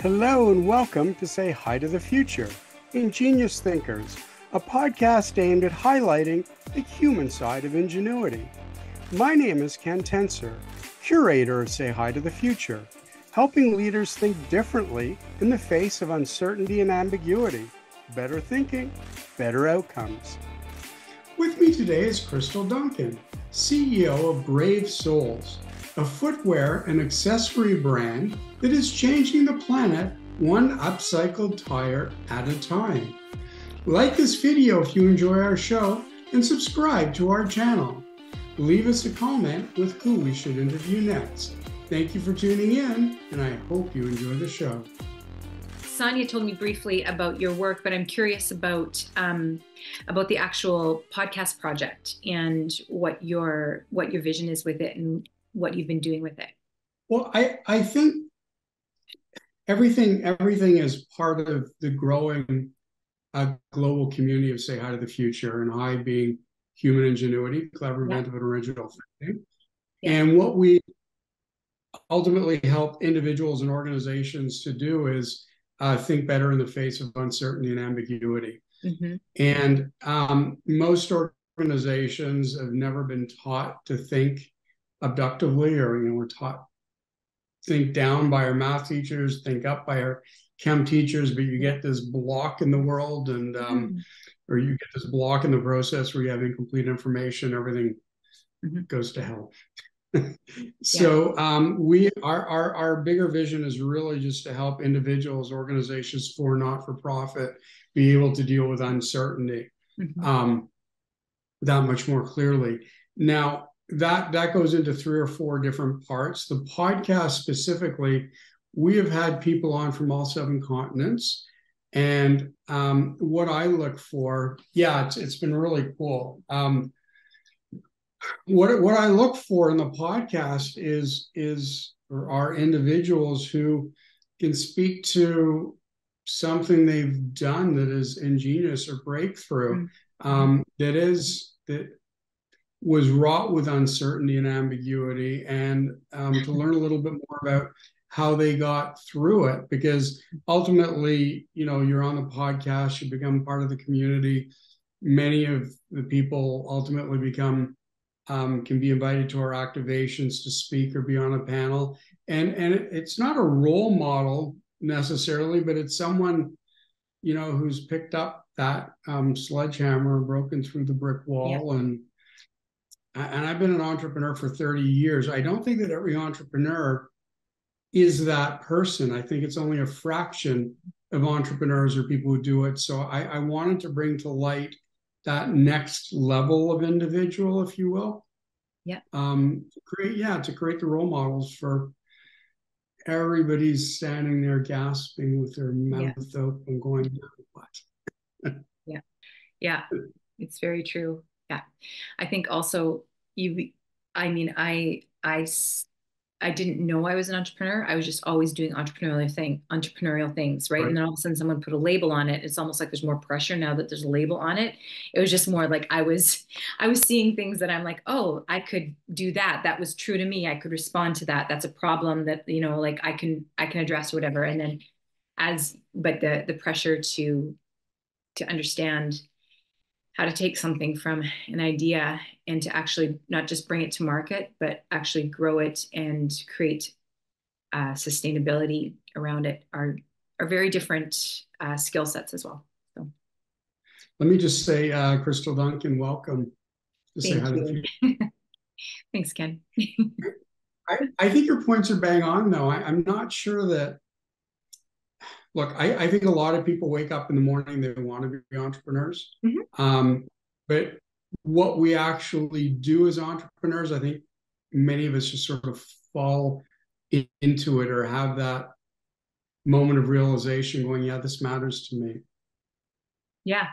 Hello and welcome to Say Hi to the Future, Ingenious Thinkers, a podcast aimed at highlighting the human side of ingenuity. My name is Ken Tencer, curator of Say Hi to the Future, helping leaders think differently in the face of uncertainty and ambiguity. Better thinking, better outcomes. With me today is Christal Duncan, CEO of Brave Soles, a footwear and accessory brand that is changing the planet one upcycled tire at a time. Like this video if you enjoy our show and subscribe to our channel. Leave us a comment with who we should interview next. Thank you for tuning in, and I hope you enjoy the show. Sonia told me briefly about your work, but I'm curious about the actual podcast project and what your vision is with it and what you've been doing with it. Well, I think everything is part of the growing global community of Say Hi to the Future, and hi being human ingenuity, clever, inventive, and original thinking. Yeah. And what we ultimately help individuals and organizations to do is think better in the face of uncertainty and ambiguity. Mm-hmm. And most organizations have never been taught to think abductively, or we're taught think down by our math teachers, think up by our chem teachers, but you get this block in the world, and or you get this block in the process where you have incomplete information, everything goes to hell. So our bigger vision is really just to help individuals, organizations, for not-for-profit, be able to deal with uncertainty that much more clearly. Now, that goes into 3 or 4 different parts. The podcast specifically, we have had people on from all 7 continents. And what I look for, it's been really cool. What I look for in the podcast are individuals who can speak to something they've done that is ingenious or breakthrough, that was wrought with uncertainty and ambiguity, and to learn a little bit more about how they got through it. Because ultimately, you're on the podcast, you become part of the community. Many of the people ultimately can be invited to our activations to speak or be on a panel. And it's not a role model necessarily, but it's someone, who's picked up that sledgehammer and broken through the brick wall. Yeah. And I've been an entrepreneur for 30 years. I don't think that every entrepreneur is that person. I think it's only a fraction of entrepreneurs or people who do it. So I wanted to bring to light that next level of individual, if you will. Yeah. To create the role models for everybody's standing there gasping with their mouth open, going, what? Yeah. It's very true. Yeah. I think also I didn't know I was an entrepreneur. I was just always doing entrepreneurial things, right? And then all of a sudden someone put a label on it. It's almost like there's more pressure now that there's a label on it. It was just more like I was seeing things that I'm like, oh, I could do that. That was true to me. I could respond to that. That's a problem that, like I can address or whatever. And then but the pressure to understand how to take something from an idea and to actually not just bring it to market, but actually grow it and create sustainability around it are very different skill sets as well. So, let me just say, Christal Duncan, welcome to Say Hi to the Future. Thanks, Ken. I think your points are bang on, though. I'm not sure that. Look, I think a lot of people wake up in the morning, they want to be entrepreneurs. But what we actually do as entrepreneurs, I think many of us just sort of fall into it or have that moment of realization going, this matters to me. Yeah.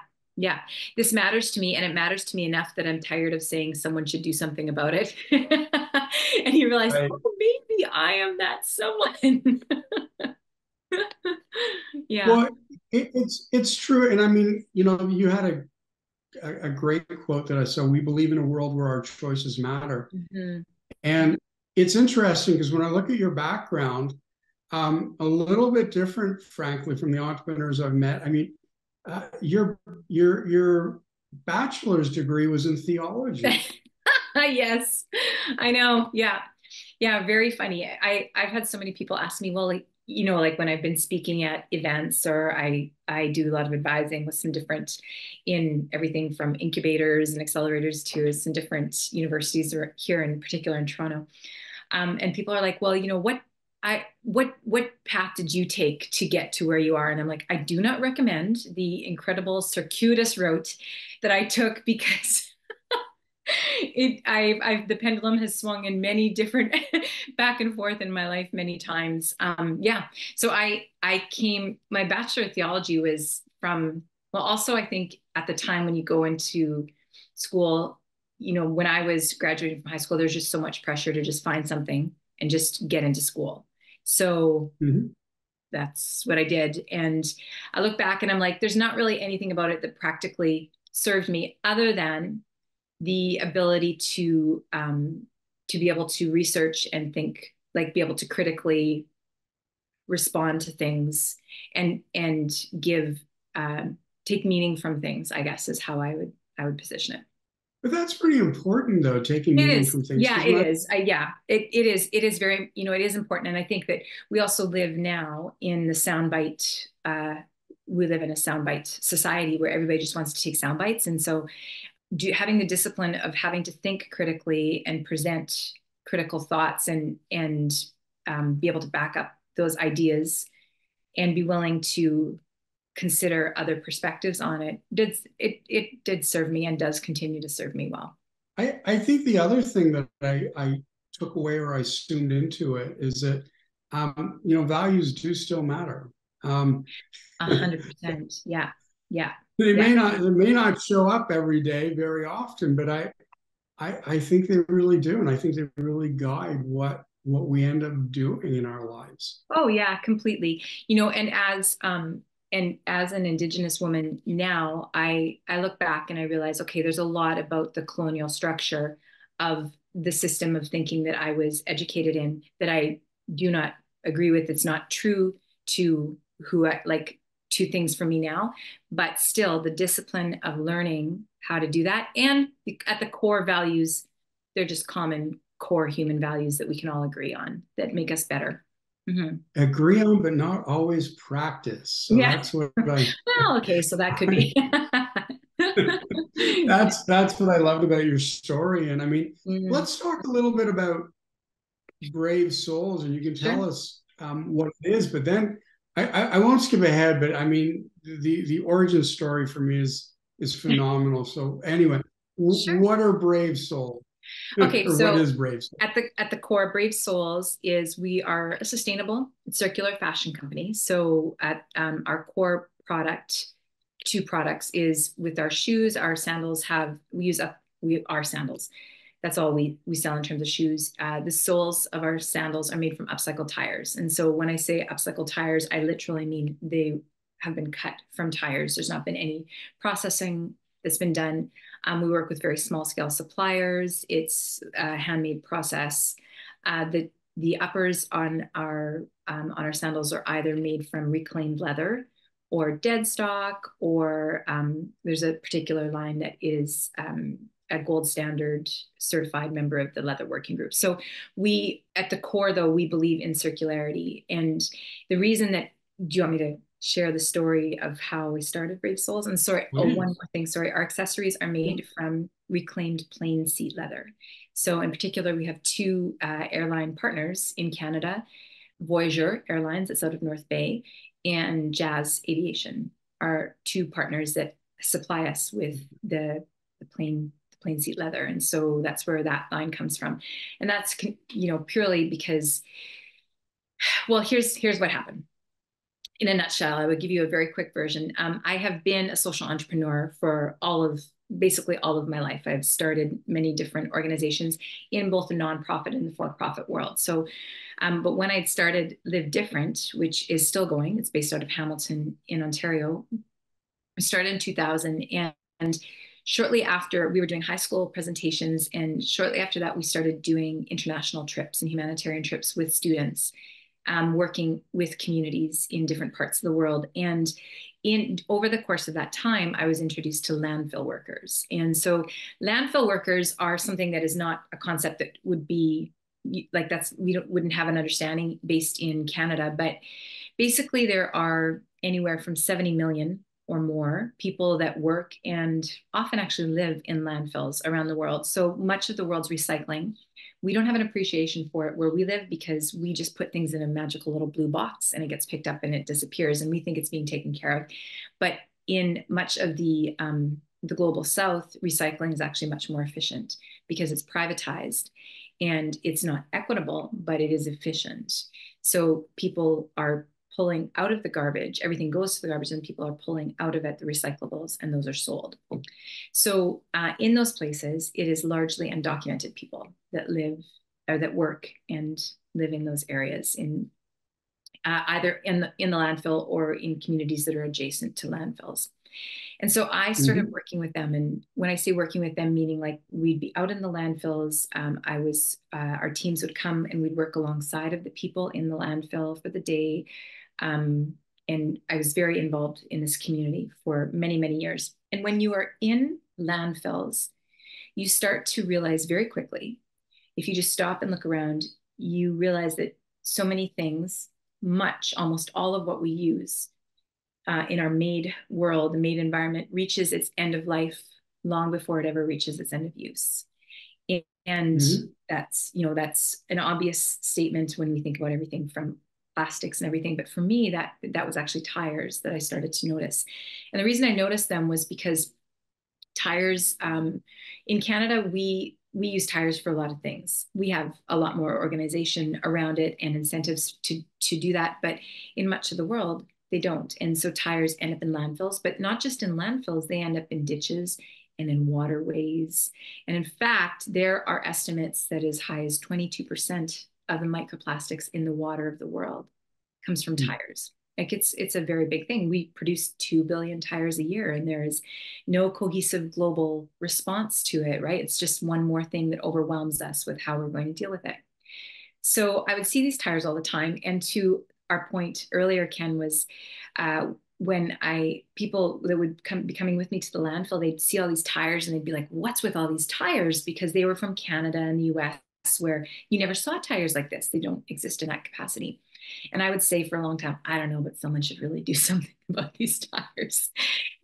This matters to me, and it matters to me enough that I'm tired of saying someone should do something about it. And you realize, maybe I am that someone. Yeah. Well, it's true. And I mean, you had a great quote that I saw: we believe in a world where our choices matter. And it's interesting because when I look at your background, A little bit different, frankly, from the entrepreneurs I've met. I mean, your bachelor's degree was in theology. Yes, I know. Yeah. Yeah. Very funny. I've had so many people ask me, well, like, like when I've been speaking at events or I do a lot of advising with some different in everything from incubators and accelerators to some different universities or here in particular in Toronto. And people are like, well, what path did you take to get to where you are? And I'm like, I do not recommend the incredible circuitous route that I took because the pendulum has swung in many different back and forth in my life many times. Yeah. So my Bachelor of Theology was from, well, also I think at the time when you go into school, when I was graduating from high school, there's just so much pressure to just find something and just get into school. So Mhm. that's what I did. And I look back and I'm like, there's not really anything about it that practically served me other than the ability to be able to research and think, like be able to critically respond to things and give take meaning from things, I guess is how I would position it. But that's pretty important, though, taking It meaning is. from things. Yeah, Because it is. Yeah, it is very, it is important. And I think that we also live now in the soundbite, we live in a soundbite society where everybody just wants to take sound bites. And so having the discipline of having to think critically and present critical thoughts and be able to back up those ideas and be willing to consider other perspectives on it did serve me and does continue to serve me well. I think the other thing that I took away or I assumed into it is that values do still matter. Um, 100%. Yeah. Yeah. they Yeah. may not show up every day very often, but I think they really do, and I think they really guide what we end up doing in our lives. Oh yeah, completely. And as an Indigenous woman now, I look back and I realize, okay, there's a lot about the colonial structure of the system of thinking that I was educated in that I do not agree with. It's not true to who I like to things for me now, but still the discipline of learning how to do that and at the core values, they're just common core human values that we can all agree on that make us better. Mm-hmm. Agree on, but not always practice. So Yeah. that's what I Well, okay, so that could be. that's what I loved about your story. And I mean, Mhm. let's talk a little bit about brave souls, and you can tell Sure, us what it is. But then I won't skip ahead. But I mean, the origin story for me is phenomenal. So anyway, sure. what are brave souls, Okay, or what so is brave soul? at the core, Brave Souls is we are a sustainable circular fashion company. So at our core product, two products is with our shoes, our sandals have we use up we our sandals. That's all we sell in terms of shoes. The soles of our sandals are made from upcycled tires. And so when I say upcycled tires, I literally mean they have been cut from tires. There's not been any processing that's been done. We work with very small scale suppliers. It's a handmade process. The uppers on our sandals are either made from reclaimed leather or dead stock, or there's a particular line that is a gold standard certified member of the leather working group. So we, at the core though, we believe in circularity. And the reason that, do you want me to share the story of how we started Brave Souls? And sorry, oh, one Please. more thing, sorry. Our accessories are made from reclaimed plain seat leather. So in particular, we have two airline partners in Canada, Voyageur Airlines, that's out of North Bay, and Jazz Aviation are two partners that supply us with the plain seat leather. And so that's where that line comes from. And that's, purely because, well, here's what happened. In a nutshell, I would give you a very quick version. I have been a social entrepreneur for basically all of my life. I've started many different organizations in both the nonprofit and the for-profit world. So, but when I'd started Live Different, which is still going, it's based out of Hamilton in Ontario. I started in 2000, and shortly after we were doing high school presentations, and shortly after that, we started doing international trips and humanitarian trips with students working with communities in different parts of the world. And over the course of that time, I was introduced to landfill workers. And so landfill workers are something that is not a concept that would be like wouldn't have an understanding based in Canada, but basically there are anywhere from 70 million or more people that work and often actually live in landfills around the world. So much of the world's recycling. We don't have an appreciation for it where we live because we just put things in a magical little blue box and it gets picked up and it disappears and we think it's being taken care of. But in much of the global south, recycling is actually much more efficient because it's privatized and it's not equitable, but it is efficient. So people are pulling out of the garbage, everything goes to the garbage and people are pulling out of it the recyclables and those are sold. So in those places, it is largely undocumented people that live or that work and live in those areas in either in the landfill or in communities that are adjacent to landfills. And so I started working with them. And when I say working with them, meaning like we'd be out in the landfills, our teams would come and we'd work alongside of the people in the landfill for the day. And I was very involved in this community for many, many years. And when you are in landfills, you start to realize very quickly, if you just stop and look around, you realize that so many things, almost all of what we use in our made world, the made environment, reaches its end of life long before it ever reaches its end of use. And that's an obvious statement when we think about everything from plastics and everything. But for me, that was actually tires that I started to notice. And the reason I noticed them was because tires, in Canada, we use tires for a lot of things. We have a lot more organization around it and incentives to do that. But in much of the world, they don't. And so tires end up in landfills, but not just in landfills, they end up in ditches and in waterways. And in fact, there are estimates that as high as 22% of the microplastics in the water of the world comes from tires. Like it's a very big thing. We produce 2 billion tires a year and there is no cohesive global response to it, right? It's just one more thing that overwhelms us with how we're going to deal with it. So I would see these tires all the time. And to our point earlier, Ken, was when people that would be coming with me to the landfill, they'd see all these tires and they'd be like, what's with all these tires? Because they were from Canada and the US where you never saw tires like this. They don't exist in that capacity. And I would say for a long time, I don't know, but someone should really do something about these tires.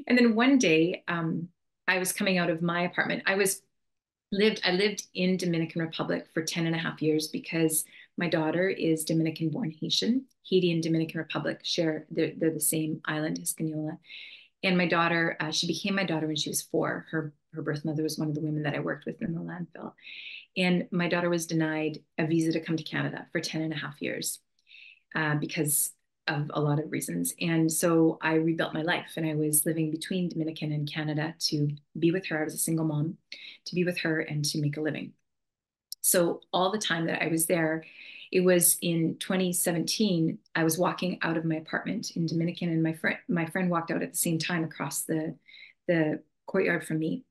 And then one day I was coming out of my apartment. I lived in Dominican Republic for 10 and a half years because my daughter is Dominican born Haitian. Haiti and Dominican Republic they're the same island, Hispaniola. And my daughter, she became my daughter when she was 4. Her birth mother was one of the women that I worked with in the landfill. And my daughter was denied a visa to come to Canada for 10 and a half years because of a lot of reasons. And so I rebuilt my life and I was living between Dominican and Canada to be with her. I was a single mom, to be with her and to make a living. So all the time that I was there, it was in 2017, I was walking out of my apartment in Dominican and my friend walked out at the same time across the courtyard from me.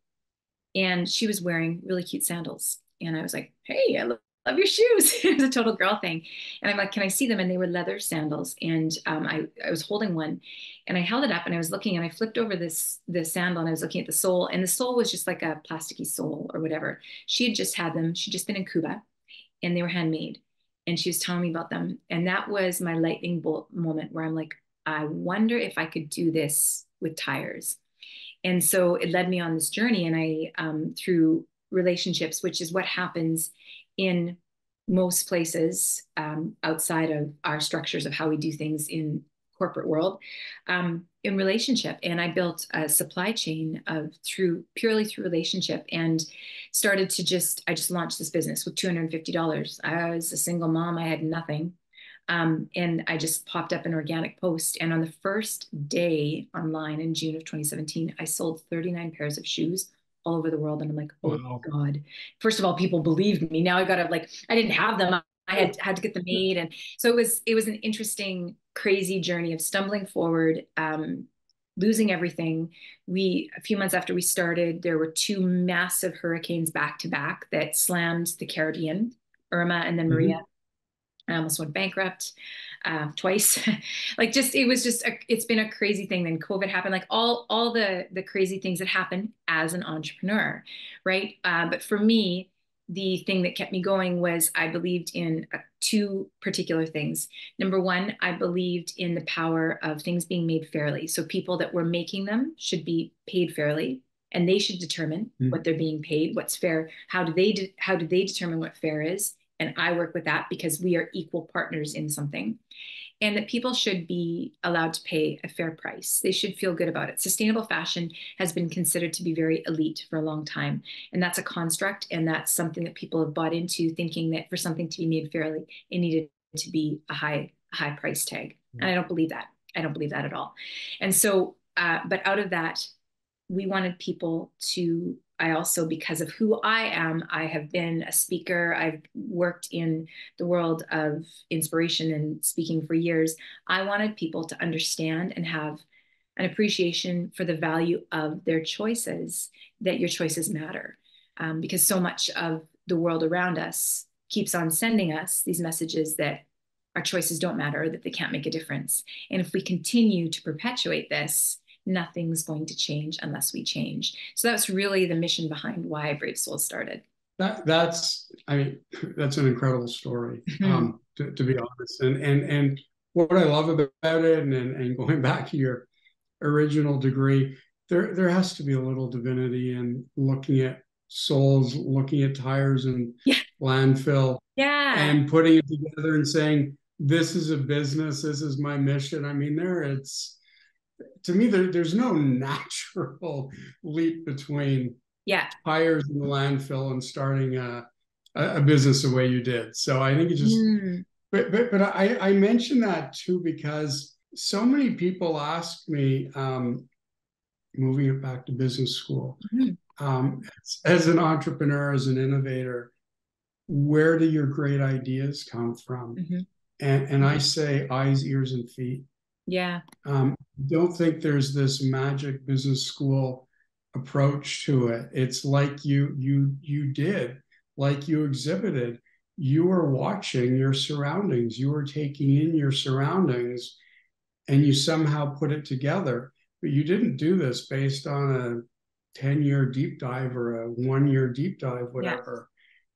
And she was wearing really cute sandals. And I was like, hey, I love your shoes. It was a total girl thing. And I'm like, can I see them? And they were leather sandals. And I was holding one and I held it up and I was looking and I flipped over the sandal and I was looking at the sole and the sole was just like a plasticky sole or whatever. She had just had them. She'd just been in Cuba and they were handmade. And she was telling me about them. And that was my lightning bolt moment where I'm like, I wonder if I could do this with tires. And so it led me on this journey. And I, through relationships, which is what happens in most places outside of our structures of how we do things in corporate world, in relationship. And I built a supply chain purely through relationship and started to I just launched this business with $250. I was a single mom. I had nothing. And I just popped up an organic post. And on the first day online in June of 2017, I sold 39 pairs of shoes all over the world. And I'm like, oh wow. God, first of all, people believed me. Now I got to I didn't have them. I had to get them made. And so it was an interesting, crazy journey of stumbling forward, losing everything. A few months after we started, there were 2 massive hurricanes back to back that slammed the Caribbean, Irma and then Maria. I almost went bankrupt twice. Like just it's been a crazy thing. Then COVID happened, like all the crazy things that happen as an entrepreneur, right? But for me, the thing that kept me going was I believed in two particular things. Number one, I believed in the power of things being made fairly. So people that were making them should be paid fairly, and they should determine what they're being paid, what's fair. How do they determine what fair is? And I work with that because we are equal partners in something. And that people should be allowed to pay a fair price. They should feel good about it. Sustainable fashion has been considered to be very elite for a long time. And that's a construct. And that's something that people have bought into, thinking that for something to be made fairly, it needed to be a high price tag. And I don't believe that. I don't believe that at all. And so, but out of that, we wanted people to, I also, because of who I am, I have been a speaker. I've worked in the world of inspiration and speaking for years. I wanted people to understand and have an appreciation for the value of their choices, that your choices matter. Because so much of the world around us keeps on sending us these messages that our choices don't matter, that they can't make a difference. And if we continue to perpetuate this, nothing's going to change unless we change. So that's really the mission behind why Brave Souls started. That's I mean, that's an incredible story, Mhm. to be honest. And what I love about it, and going back to your original degree, there has to be a little divinity in looking at souls, looking at tires and Yeah. landfill, Yeah. and putting it together and saying, this is a business, this is my mission. I mean, it's, to me, there's no natural leap between Yeah. tires in the landfill and starting a business the way you did. So I think it just, Mm. but I mention that too because so many people ask me, moving it back to business school, Mhm. as an entrepreneur, as an innovator, where do your great ideas come from? Mhm. And I say eyes, ears, and feet. Yeah. Don't think there's this magic business school approach to it. It's like you did, like you exhibited. You were watching your surroundings. You were taking in your surroundings, and you somehow put it together. But you didn't do this based on a 10-year deep dive or a 1-year deep dive, Yeah. whatever.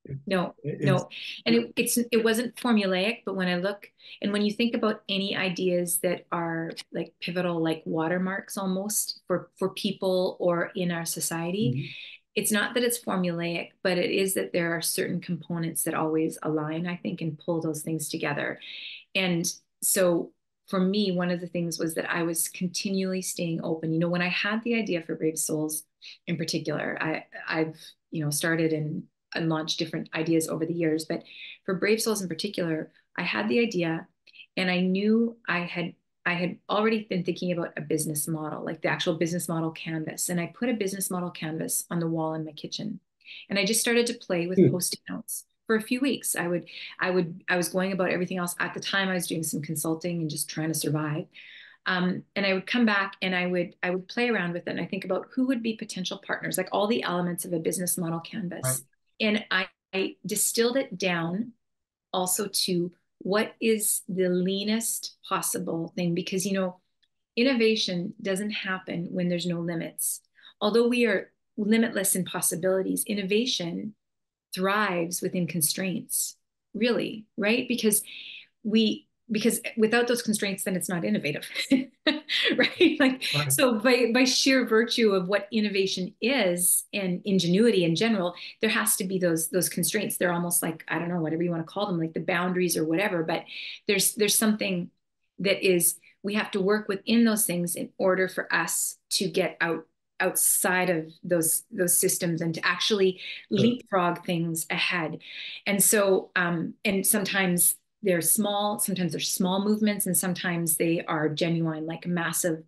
It, No, it's no. And it wasn't formulaic, but when I look and when you think about any ideas that are like pivotal, like watermarks almost for people or in our society, it's not that it's formulaic, but it is that there are certain components that always align, I think, and pull those things together. And so for me, one of the things was that I was continually staying open. When I had the idea for Brave Souls in particular, I've, started and launched different ideas over the years, but for Brave Souls in particular, I had the idea and I knew I had already been thinking about a business model, like the actual business model canvas. And I put a business model canvas on the wall in my kitchen. And I just started to play with post-it notes for a few weeks. I was going about everything else. At the time, I was doing some consulting and just trying to survive. And I would come back and I would play around with it. And I think about who would be potential partners, like all the elements of a business model right. canvas. And I distilled it down also to what is the leanest possible thing, because innovation doesn't happen when there's no limits. Although we are limitless in possibilities, innovation thrives within constraints, really, right? Because without those constraints, then it's not innovative. Right? Like, Right. so by sheer virtue of what innovation is and ingenuity in general, there has to be those constraints. They're almost like, I don't know, whatever you want to call them, like the boundaries or whatever, but there's something that is, we have to work within those things in order for us to get outside of those systems and to actually Sure. leapfrog things ahead. And so and sometimes sometimes they're small movements, and sometimes they are genuine, like massive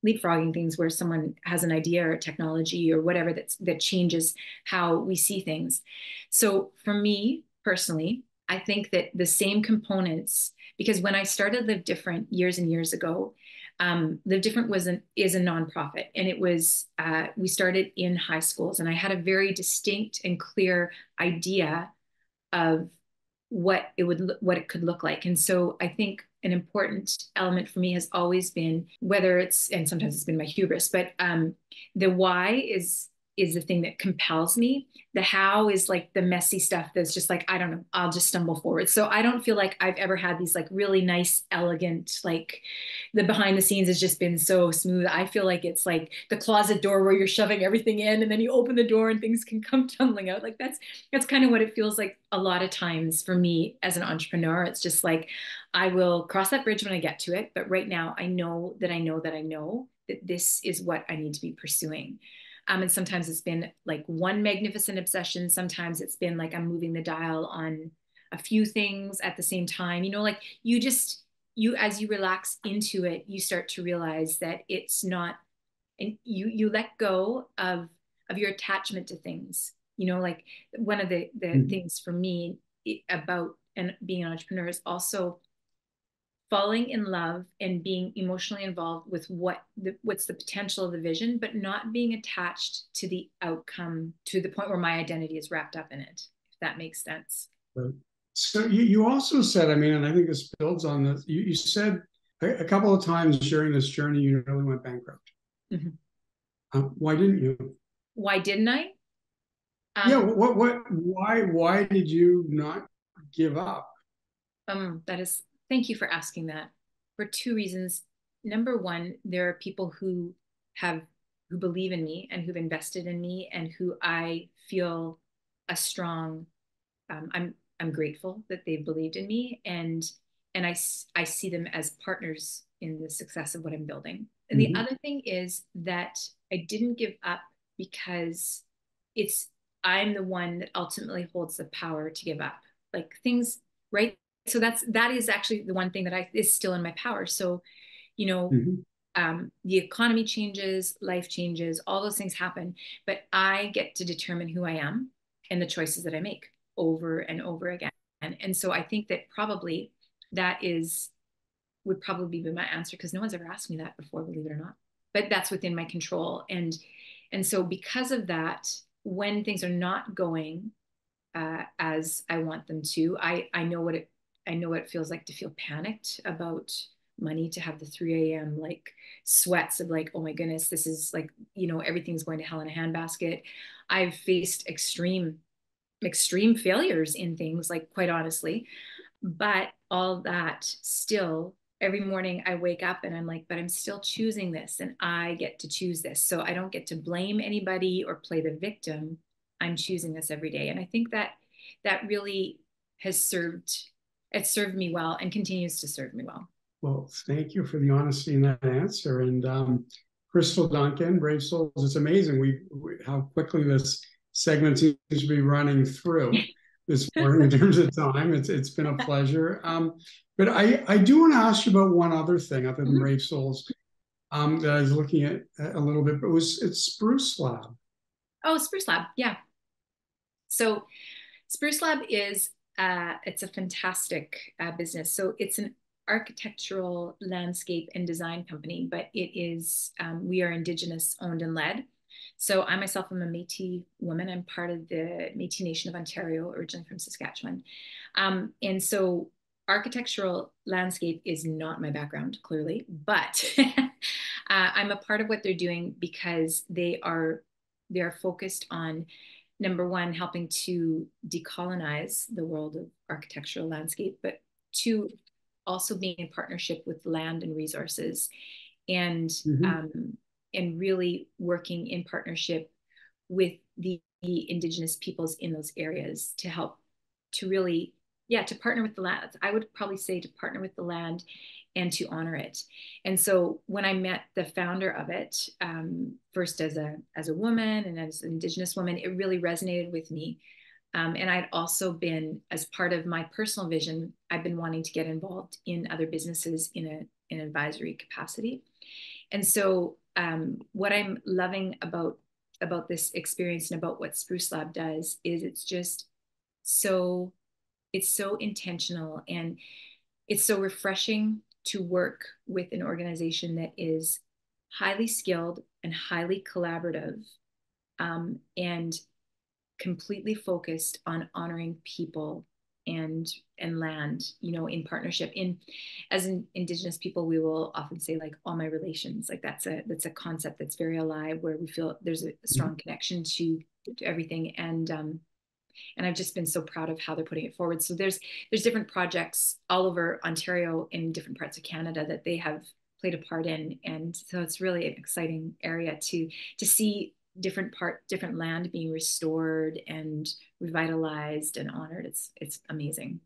leapfrogging things where someone has an idea or technology or whatever that changes how we see things. So for me personally, I think that the same components, because when I started Live Different years and years ago, Live Different is a nonprofit, and it was we started in high schools, and I had a very distinct and clear idea of what it could look like. And so I think an important element for me has always been, whether it's, and sometimes it's been my hubris, but the why is the thing that compels me. The how is like the messy stuff that's just like, I don't know, I'll just stumble forward. So I don't feel like I've ever had these like really nice, elegant, like the behind the scenes has just been so smooth. I feel like it's like the closet door where you're shoving everything in and then you open the door and things can come tumbling out. Like that's kind of what it feels like a lot of times for me as an entrepreneur. It's just like, I will cross that bridge when I get to it. But right now I know that I know that I know that this is what I need to be pursuing. And sometimes it's been like one magnificent obsession. Sometimes it's been like I'm moving the dial on a few things at the same time. You know, like as you relax into it, you start to realize that it's not, and you let go of your attachment to things. You know, like one of the things for me about and being an entrepreneur is also falling in love and being emotionally involved with what's the potential of the vision, but not being attached to the outcome to the point where my identity is wrapped up in it, if that makes sense. Right. So you also said, I mean, and I think this builds on this, you said a couple of times during this journey, you nearly went bankrupt. Mm-hmm. Why didn't you? Why didn't I? Yeah, why did you not give up? Thank you for asking that. For two reasons. Number one, there are people have, who believe in me and who've invested in me and who I feel a strong, I'm grateful that they've believed in me, and I see them as partners in the success of what I'm building. And the Mhm. other thing is that I didn't give up because it's I'm the one that ultimately holds the power to give up. Like things, right? So that is actually the one thing that I is still in my power. So, you know, Mhm. the economy changes, life changes, all those things happen, but I get to determine who I am and the choices that I make over and over again. And so I think that probably that is would probably be my answer, because no one's ever asked me that before, believe it or not. But that's within my control. And so because of that, when things are not going as I want them to, I know what it feels like to feel panicked about money, to have the 3 a.m. like sweats of like, oh my goodness, this is like, everything's going to hell in a handbasket. I've faced extreme failures in things, like quite honestly, but all that still, every morning I wake up and I'm like, but I'm still choosing this and I get to choose this. So I don't get to blame anybody or play the victim. I'm choosing this every day. And I think that really has served me well and continues to serve me well. Well, thank you for the honesty in that answer. And Christal Duncan, Brave Souls, it's amazing how quickly this segment seems to be running through this morning in terms of time. It's been a pleasure. But I do want to ask you about one other thing other than Mhm. Brave Souls that I was looking at a little bit, but it's Spruce Lab. Oh, Spruce Lab. Yeah. So Spruce Lab is it's a fantastic business. So it's an architectural landscape and design company, but we are Indigenous owned and led. So I myself am a Métis woman. I'm part of the Métis Nation of Ontario, originally from Saskatchewan. And so architectural landscape is not my background, clearly, but I'm a part of what they're doing because they are focused on, number one, helping to decolonize the world of architectural landscape, but two, also being in partnership with land and resources, and Mhm. really working in partnership with the Indigenous peoples in those areas to help to really, yeah, to partner with the land. I would probably say to partner with the land and to honor it. And so when I met the founder of it, first as a woman and as an Indigenous woman, it really resonated with me. And I'd also been, as part of my personal vision, I've been wanting to get involved in other businesses in an advisory capacity. And so what I'm loving about this experience and about what Spruce Lab does is so it's so intentional, and it's so refreshing to work with an organization that is highly skilled and highly collaborative, and completely focused on honoring people and land, you know, in partnership. As Indigenous people, we will often say like all my relations, like that's a concept that's very alive, where we feel there's a strong connection to everything. And I've just been so proud of how they're putting it forward. So there's different projects all over Ontario in different parts of Canada that they have played a part in, and so it's really an exciting area to see different land being restored and revitalized and honored. It's amazing.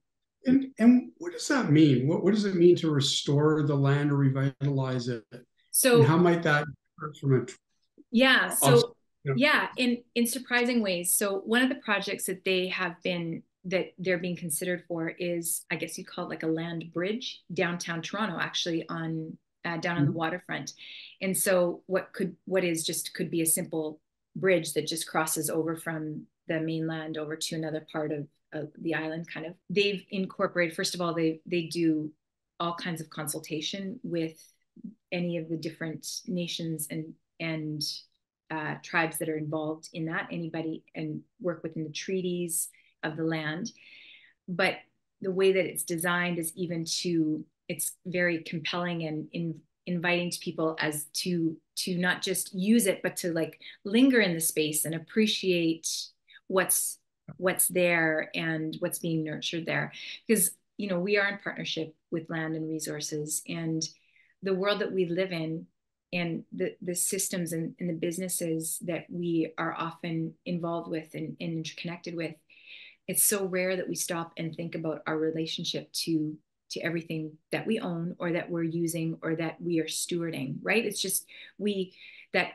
And what does that mean? What does it mean to restore the land or revitalize it? And So how might that differ from yeah, a so yeah, in surprising ways. So one of the projects that that they're being considered for is, I guess you'd call it like a land bridge downtown Toronto, actually on down on the waterfront. And so what is just could be a simple bridge that just crosses over from the mainland over to another part of the island, kind of. They've incorporated, first of all, they do all kinds of consultation with any of the different nations and tribes that are involved in that, anybody, and work within the treaties of the land. But the way that it's designed is it's very compelling and inviting to people as to not just use it, but to like linger in the space and appreciate what's there and what's being nurtured there. Because, you know, we are in partnership with land and resources, and the world that we live in and the systems and the businesses that we are often involved with and interconnected with, it's so rare that we stop and think about our relationship to everything that we own or that we're using or that we are stewarding, right? It's just that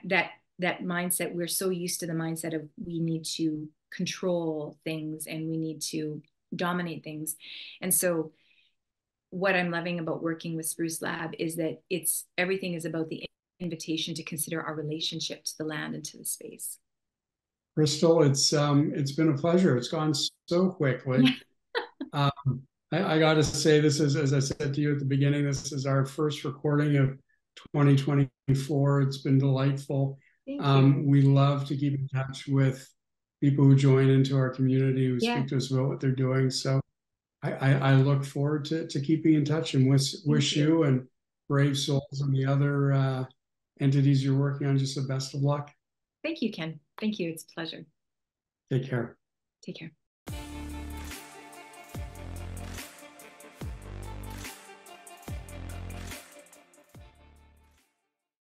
mindset, we're so used to the mindset of we need to control things and we need to dominate things. And so what I'm loving about working with Spruce Lab is that everything is about the invitation to consider our relationship to the land and to the space. Christal, it's been a pleasure. It's gone so quickly. um, I got to say, this is, as I said to you at the beginning, this is our first recording of 2024. It's been delightful. Thank you. We love to keep in touch with people who join into our community, who Yeah. speak to us about what they're doing. So I look forward to keeping in touch, and wish you and Brave Souls and the other entities you're working on just the best of luck. Thank you, Ken. Thank you. It's a pleasure. Take care. Take care.